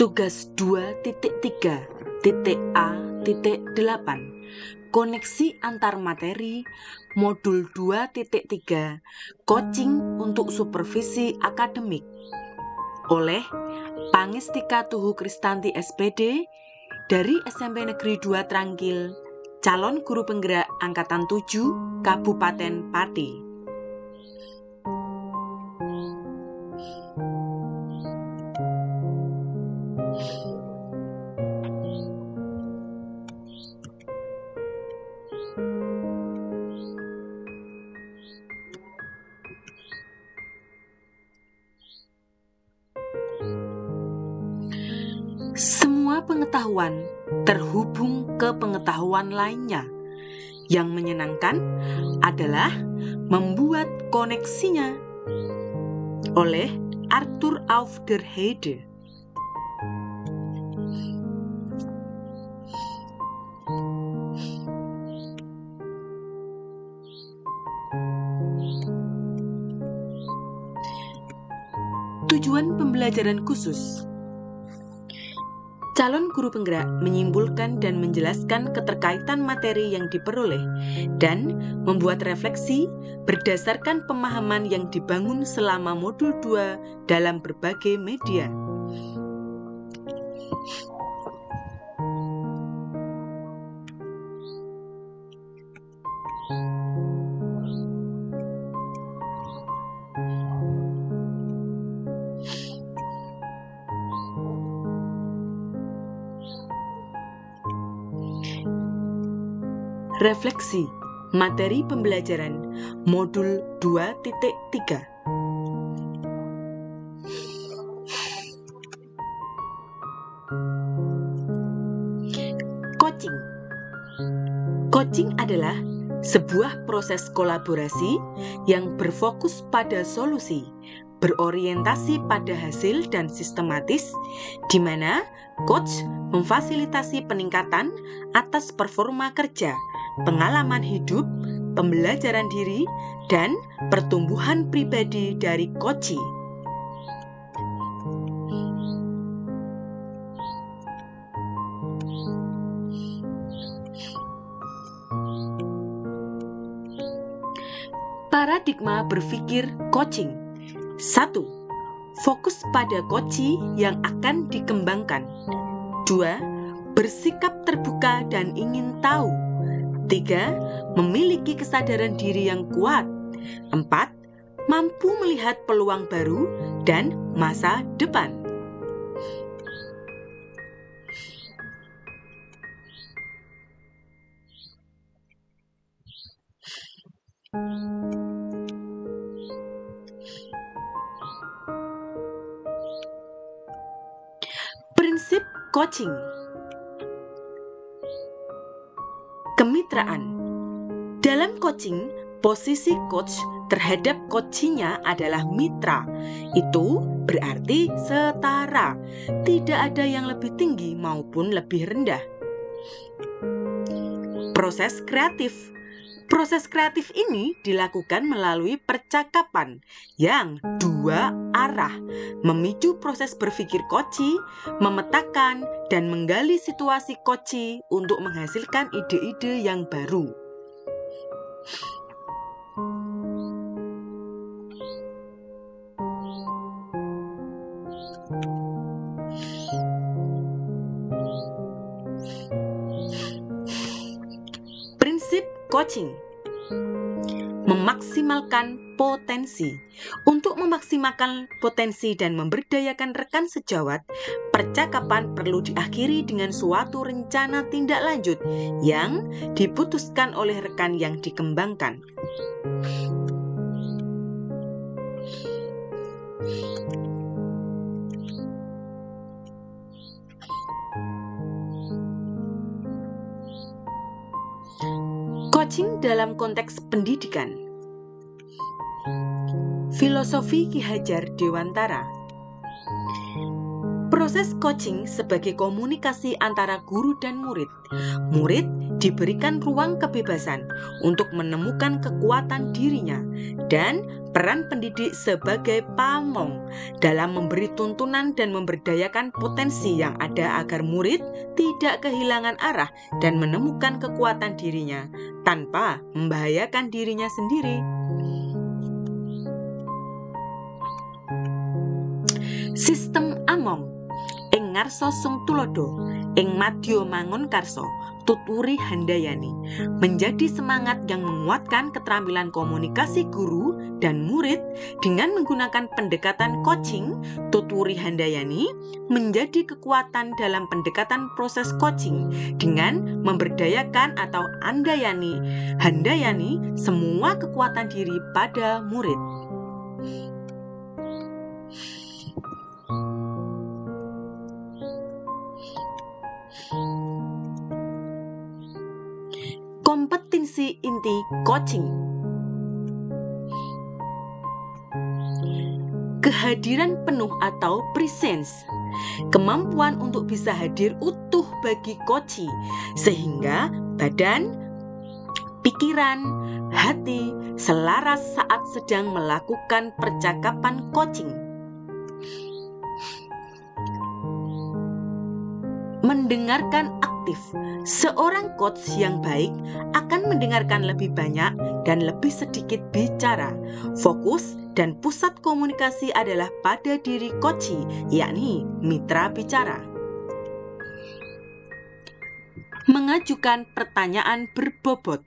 Tugas 2.3.A.8 Koneksi antar materi Modul 2.3 Coaching untuk Supervisi Akademik oleh Pangestika Tuhu Kristanti SPD dari SMP Negeri 2 Trangkil, calon guru penggerak Angkatan 7 Kabupaten Pati. Semua pengetahuan terhubung ke pengetahuan lainnya. Yang menyenangkan adalah membuat koneksinya. Oleh Arthur auf der Heide. Tujuan pembelajaran khusus. Calon guru penggerak menyimpulkan dan menjelaskan keterkaitan materi yang diperoleh dan membuat refleksi berdasarkan pemahaman yang dibangun selama modul 2 dalam berbagai media. Refleksi materi pembelajaran modul 2.3. Coaching. Coaching adalah sebuah proses kolaborasi yang berfokus pada solusi, berorientasi pada hasil dan sistematis, di mana coach memfasilitasi peningkatan atas performa kerja, pengalaman hidup, pembelajaran diri, dan pertumbuhan pribadi dari coachee. Paradigma berpikir coaching. 1. Fokus pada coachee yang akan dikembangkan. 2. Bersikap terbuka dan ingin tahu. 3. Memiliki kesadaran diri yang kuat. 4. Mampu melihat peluang baru dan masa depan. Prinsip coaching. Kemitraan. Dalam coaching, posisi coach terhadap coachee-nya adalah mitra. Itu berarti setara, tidak ada yang lebih tinggi maupun lebih rendah. Proses kreatif. Proses kreatif ini dilakukan melalui percakapan yang dua arah, memicu proses berpikir coachee, memetakan dan menggali situasi coachee untuk menghasilkan ide-ide yang baru. Prinsip coaching. Memaksimalkan potensi. Untuk memaksimalkan potensi dan memberdayakan rekan sejawat, percakapan perlu diakhiri dengan suatu rencana tindak lanjut yang diputuskan oleh rekan yang dikembangkan. Coaching dalam konteks pendidikan. Filosofi Ki Hajar Dewantara. Proses coaching sebagai komunikasi antara guru dan murid. Murid diberikan ruang kebebasan untuk menemukan kekuatan dirinya dan peran pendidik sebagai pamong dalam memberi tuntunan dan memberdayakan potensi yang ada agar murid tidak kehilangan arah dan menemukan kekuatan dirinya tanpa membahayakan dirinya sendiri. Sistem among ing ngarsa sung tulodo ing madya mangun karso tuturi handayani menjadi semangat yang menguatkan keterampilan komunikasi guru dan murid dengan menggunakan pendekatan coaching. Tuturi handayani menjadi kekuatan dalam pendekatan proses coaching dengan memberdayakan atau handayani semua kekuatan diri pada murid. Kompetensi inti coaching. Kehadiran penuh atau presence, kemampuan untuk bisa hadir utuh bagi coachee sehingga badan, pikiran, hati selaras saat sedang melakukan percakapan coaching. Mendengarkan aktif. Seorang coach yang baik akan mendengarkan lebih banyak dan lebih sedikit bicara. Fokus dan pusat komunikasi adalah pada diri coachee, yakni mitra bicara. Mengajukan pertanyaan berbobot.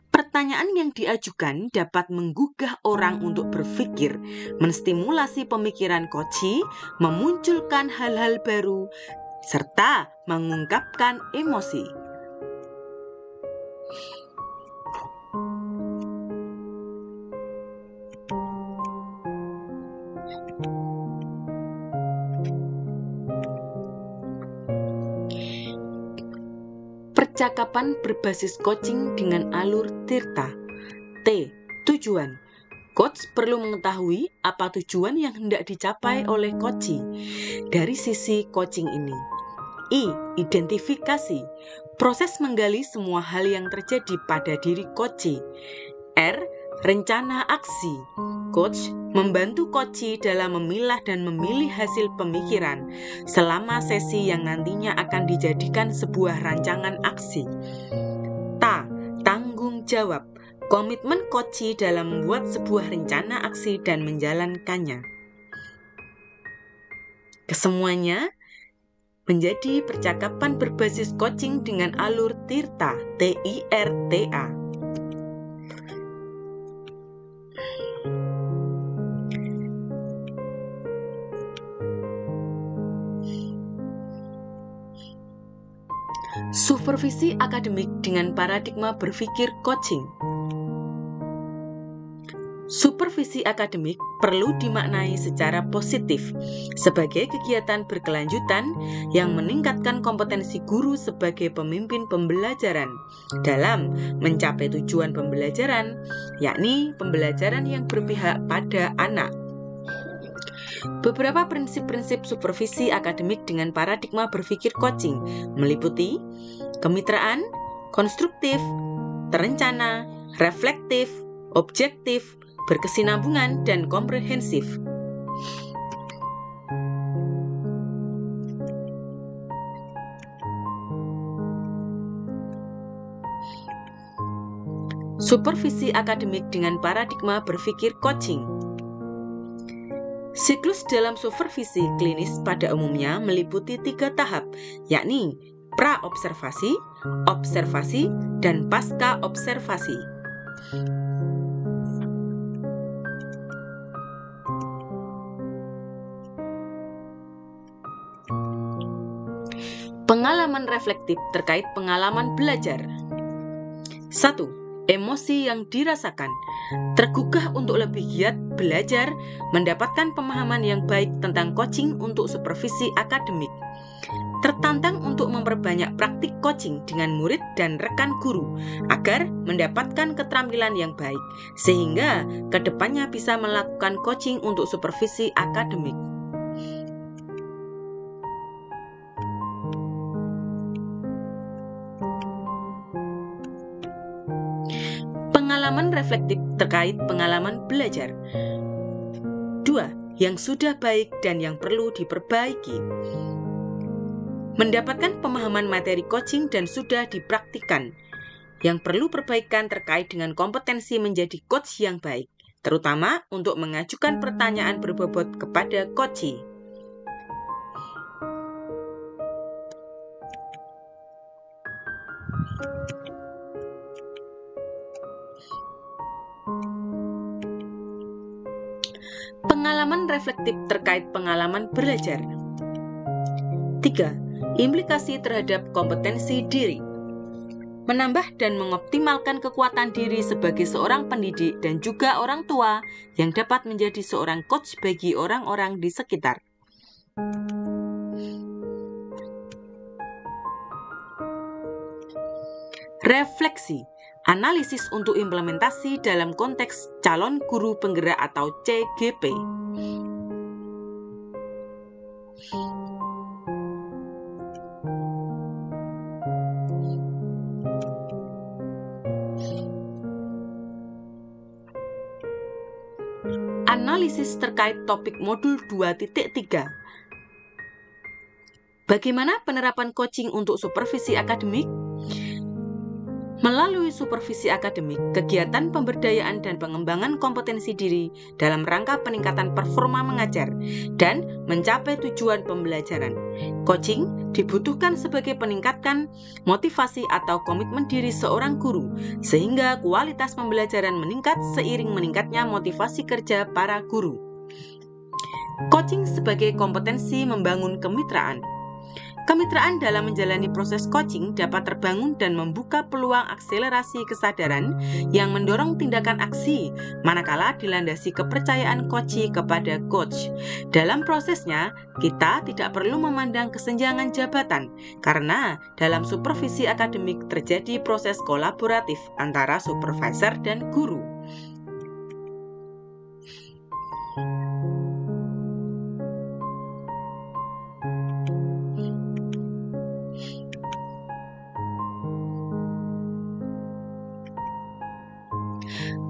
Pertanyaan yang diajukan dapat menggugah orang untuk berpikir, menstimulasi pemikiran coachee, memunculkan hal-hal baru, serta mengungkapkan emosi. Percakapan berbasis coaching dengan alur tirta. T. Tujuan. Coach perlu mengetahui apa tujuan yang hendak dicapai oleh coachee dari sisi coaching ini. I. Identifikasi. Proses menggali semua hal yang terjadi pada diri coachee. R. Rencana aksi. Coach membantu coachee dalam memilah dan memilih hasil pemikiran selama sesi yang nantinya akan dijadikan sebuah rancangan aksi. Ta. Tanggung jawab. Komitmen coachee dalam membuat sebuah rencana aksi dan menjalankannya. Kesemuanya menjadi percakapan berbasis coaching dengan alur tirta, TIRTA. Supervisi akademik dengan paradigma berpikir coaching. Supervisi akademik perlu dimaknai secara positif sebagai kegiatan berkelanjutan yang meningkatkan kompetensi guru sebagai pemimpin pembelajaran dalam mencapai tujuan pembelajaran, yakni pembelajaran yang berpihak pada anak. Beberapa prinsip-prinsip supervisi akademik dengan paradigma berpikir coaching meliputi kemitraan, konstruktif, terencana, reflektif, objektif, berkesinambungan, dan komprehensif. Supervisi akademik dengan paradigma berpikir coaching. Siklus dalam supervisi klinis pada umumnya meliputi 3 tahap, yakni pra-observasi, observasi, dan pasca-observasi. Pengalaman reflektif terkait pengalaman belajar. 1. Emosi yang dirasakan. Tergugah untuk lebih giat belajar, mendapatkan pemahaman yang baik tentang coaching untuk supervisi akademik. Tertantang untuk memperbanyak praktik coaching dengan murid dan rekan guru agar mendapatkan keterampilan yang baik, sehingga kedepannya bisa melakukan coaching untuk supervisi akademik. Pengalaman reflektif terkait pengalaman belajar. 2. Yang sudah baik dan yang perlu diperbaiki. Mendapatkan pemahaman materi coaching dan sudah dipraktikkan. Yang perlu perbaikan terkait dengan kompetensi menjadi coach yang baik, terutama untuk mengajukan pertanyaan berbobot kepada coachee. Pengalaman reflektif terkait pengalaman belajar. 3. Implikasi terhadap kompetensi diri. Menambah dan mengoptimalkan kekuatan diri sebagai seorang pendidik dan juga orang tua yang dapat menjadi seorang coach bagi orang-orang di sekitar. Refleksi, analisis untuk implementasi dalam konteks calon guru penggerak atau CGP. Analisis terkait topik modul 2.3. Bagaimana penerapan coaching untuk supervisi akademik? Melalui supervisi akademik, kegiatan pemberdayaan dan pengembangan kompetensi diri dalam rangka peningkatan performa mengajar dan mencapai tujuan pembelajaran. Coaching dibutuhkan sebagai peningkatan motivasi atau komitmen diri seorang guru, sehingga kualitas pembelajaran meningkat seiring meningkatnya motivasi kerja para guru. Coaching sebagai kompetensi membangun kemitraan. Kemitraan dalam menjalani proses coaching dapat terbangun dan membuka peluang akselerasi kesadaran yang mendorong tindakan aksi manakala dilandasi kepercayaan coachee kepada coach. Dalam prosesnya, kita tidak perlu memandang kesenjangan jabatan karena dalam supervisi akademik terjadi proses kolaboratif antara supervisor dan guru.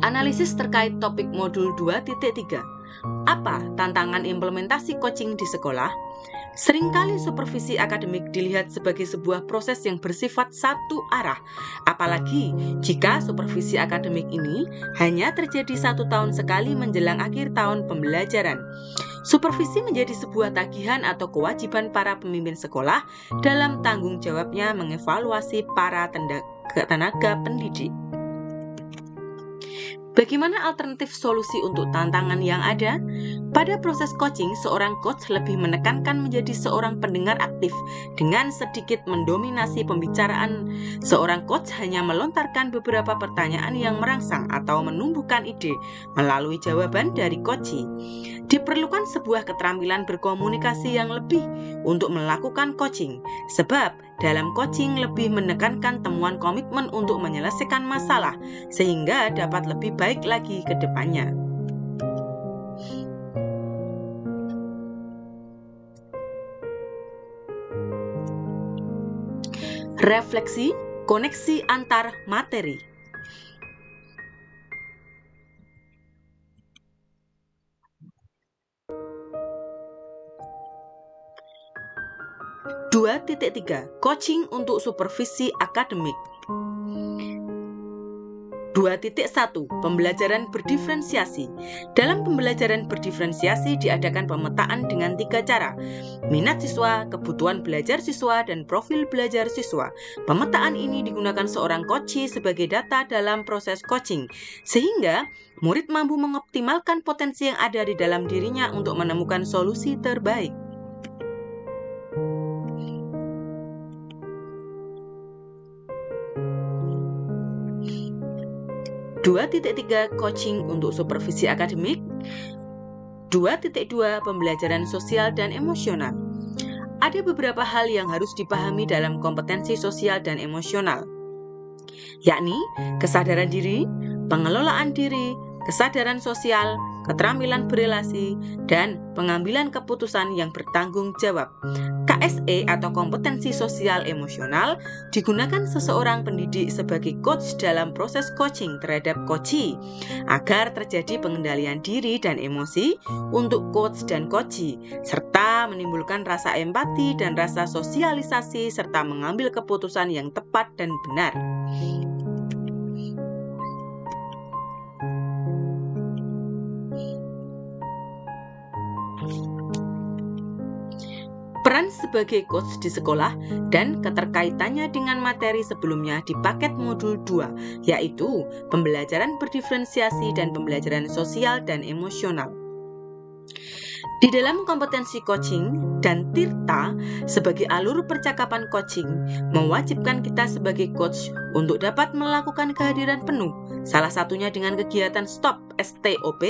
Analisis terkait topik modul 2.3. Apa tantangan implementasi coaching di sekolah? Seringkali supervisi akademik dilihat sebagai sebuah proses yang bersifat satu arah, apalagi jika supervisi akademik ini hanya terjadi 1 tahun sekali menjelang akhir tahun pembelajaran. Supervisi menjadi sebuah tagihan atau kewajiban para pemimpin sekolah dalam tanggung jawabnya mengevaluasi para tenaga pendidik. Bagaimana alternatif solusi untuk tantangan yang ada? Pada proses coaching, seorang coach lebih menekankan menjadi seorang pendengar aktif dengan sedikit mendominasi pembicaraan. Seorang coach hanya melontarkan beberapa pertanyaan yang merangsang atau menumbuhkan ide melalui jawaban dari coachee. Diperlukan sebuah keterampilan berkomunikasi yang lebih untuk melakukan coaching, sebab dalam coaching lebih menekankan temuan komitmen untuk menyelesaikan masalah sehingga dapat lebih baik lagi ke depannya. Refleksi, koneksi antar materi. Dua titik 3. Coaching untuk supervisi akademik. 2.1. Pembelajaran berdiferensiasi. Dalam pembelajaran berdiferensiasi diadakan pemetaan dengan 3 cara: minat siswa, kebutuhan belajar siswa, dan profil belajar siswa. Pemetaan ini digunakan seorang coachee sebagai data dalam proses coaching, sehingga murid mampu mengoptimalkan potensi yang ada di dalam dirinya untuk menemukan solusi terbaik. 2.3. Coaching untuk supervisi akademik. 2.2. Pembelajaran sosial dan emosional. Ada beberapa hal yang harus dipahami dalam kompetensi sosial dan emosional, yakni kesadaran diri, pengelolaan diri, kesadaran sosial, keterampilan berelasi, dan pengambilan keputusan yang bertanggung jawab. KSE atau kompetensi sosial emosional digunakan seseorang pendidik sebagai coach dalam proses coaching terhadap coachee agar terjadi pengendalian diri dan emosi untuk coach dan coachee, serta menimbulkan rasa empati dan rasa sosialisasi serta mengambil keputusan yang tepat dan benar. Peran sebagai coach di sekolah dan keterkaitannya dengan materi sebelumnya di paket modul 2, yaitu pembelajaran berdiferensiasi dan pembelajaran sosial dan emosional. Di dalam kompetensi coaching dan Tirta sebagai alur percakapan coaching mewajibkan kita sebagai coach untuk dapat melakukan kehadiran penuh, salah satunya dengan kegiatan STOP (STOP)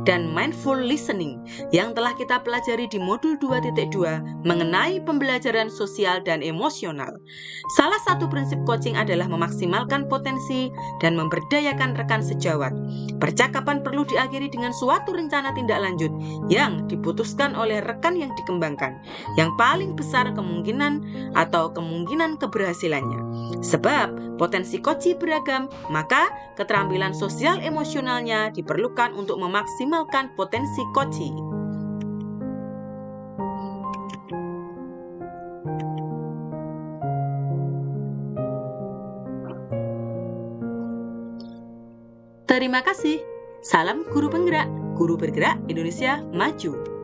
dan mindful listening yang telah kita pelajari di modul 2.2 mengenai pembelajaran sosial dan emosional. Salah satu prinsip coaching adalah memaksimalkan potensi dan memberdayakan rekan sejawat. Percakapan perlu diakhiri dengan suatu rencana tindak lanjut yang diputuskan oleh rekan yang dikembangkan, yang paling besar kemungkinan keberhasilannya. Sebab potensi coachee beragam, maka keterampilan sosial emosionalnya diperlukan untuk memaksimalkan potensi coachee. Terima kasih. Salam guru penggerak. Guru bergerak Indonesia maju.